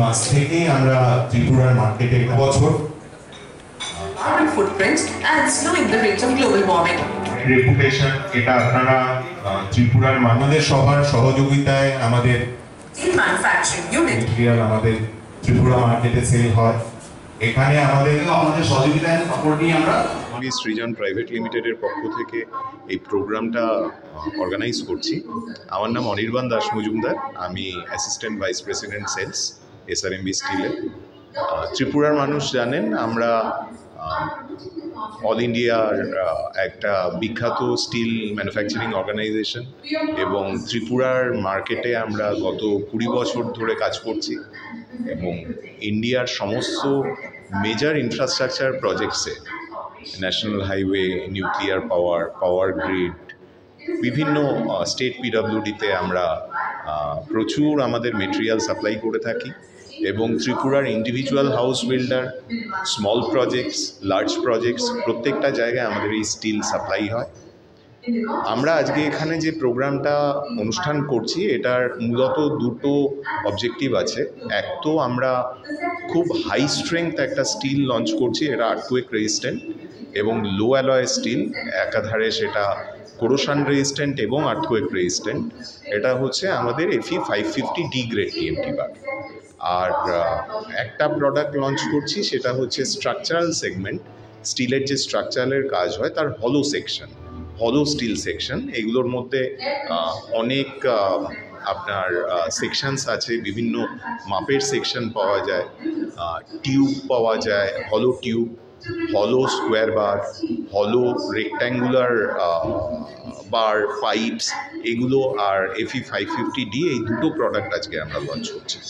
মাস থেকেই আমরা ত্রিপুরার মার্কেটে বছর carbon footprints and slowing the rate of global warming. Reputation এটা আপনারা ত্রিপুরার আমাদের সবার সহযোগিতায় আমাদের In manufacturing unit, মেটেরিয়াল আমাদের ত্রিপুরা মার্কেটে সেল হয়। এখানে আমাদের সহযোগিতায় সাপোর্ট নিয়ে আমরা সৃজন প্রাইভেট লিমিটেডের পক্ষ থেকে এই প্রোগ্রামটা অর্গানাইজ করছি। আমার নাম অনির্বাণ দাস মজুমদার, আমি assistant vice president sales SRMB স্টিলে। ত্রিপুরার মানুষ জানেন আমরা অল ইন্ডিয়ার একটা বিখ্যাত স্টিল ম্যানুফ্যাকচারিং অর্গানাইজেশন এবং ত্রিপুরার মার্কেটে আমরা গত 20 বছর ধরে কাজ করছি এবং ইন্ডিয়ার সমস্ত মেজর ইনফ্রাস্ট্রাকচার প্রজেক্টসে national highway, nuclear power grid, বিভিন্ন স্টেট পিডব্লিউডিতে আমরা প্রচুর আমাদের মেটেরিয়াল সাপ্লাই করে থাকি এবং ত্রিপুরার individual house builder, small projects, large projects প্রত্যেকটা জায়গায় আমাদের এই স্টিল সাপ্লাই হয়। আমরা আজকে এখানে যে প্রোগ্রামটা অনুষ্ঠান করছি এটার মূলত দুটো অবজেক্টিভ আছে। এক তো আমরা খুব হাই স্ট্রেংথ একটা স্টিল লঞ্চ করছি, এটা আর্থকুয়েক রেজিস্ট্যান্ট এবং লো অ্যালয় স্টিল, একাধারে সেটা কোরোশন রেজিস্ট্যান্ট এবং আর্থকুয়েক রেজিস্ট্যান্ট। এটা হচ্ছে আমাদের FE 550D গ্রেড TMT বার। আর একটা প্রোডাক্ট লঞ্চ করছি সেটা হচ্ছে স্ট্রাকচারাল সেগমেন্ট, স্টিলের যে স্ট্রাকচারালের কাজ হয় তার হলো সেকশন, হলো স্টিল সেকশন। এগুলোর মধ্যে অনেক আপনার সেকশনস আছে, বিভিন্ন মাপের সেকশন পাওয়া যায়, টিউব পাওয়া যায়, হলো টিউব, হলো স্কোয়ার বার, হলো রেক্ট্যাঙ্গুলার বার, পাইপস, এগুলো। আর FE 550D এই দুটো প্রোডাক্ট আজকে আমরা লঞ্চ করছি।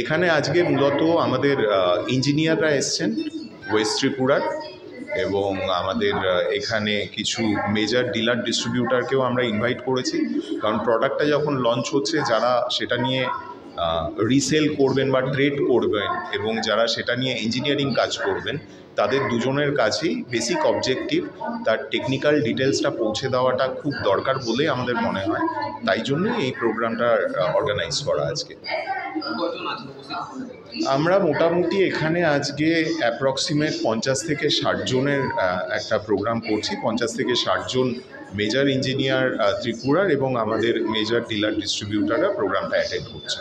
এখানে আজকে মূলত আমাদের ইঞ্জিনিয়াররা এসছেন ওয়েস্ট ত্রিপুরার এবং আমাদের এখানে কিছু মেজর ডিলার ডিস্ট্রিবিউটারকেও আমরা ইনভাইট করেছি, কারণ প্রোডাক্টটা যখন লঞ্চ হচ্ছে যারা সেটা নিয়ে রিসেল করবেন বা ট্রেড করবেন এবং যারা সেটা নিয়ে ইঞ্জিনিয়ারিং কাজ করবেন তাদের দুজনের কাছেই বেসিক অবজেক্টিভ তার টেকনিক্যাল ডিটেলসটা পৌঁছে দেওয়াটা খুব দরকার বলে আমাদের মনে হয়। তাই জন্যই এই প্রোগ্রামটা অর্গানাইজ করা আজকে। আমরা মোটামুটি এখানে আজকে অ্যাপ্রক্সিমেট 50 থেকে 60 জনের একটা প্রোগ্রাম করছি। 50 থেকে 60 জন মেজর ইঞ্জিনিয়ার ত্রিপুরার এবং আমাদের মেজর ডিলার ডিস্ট্রিবিউটাররা প্রোগ্রামটা অ্যাটেন্ড করছে।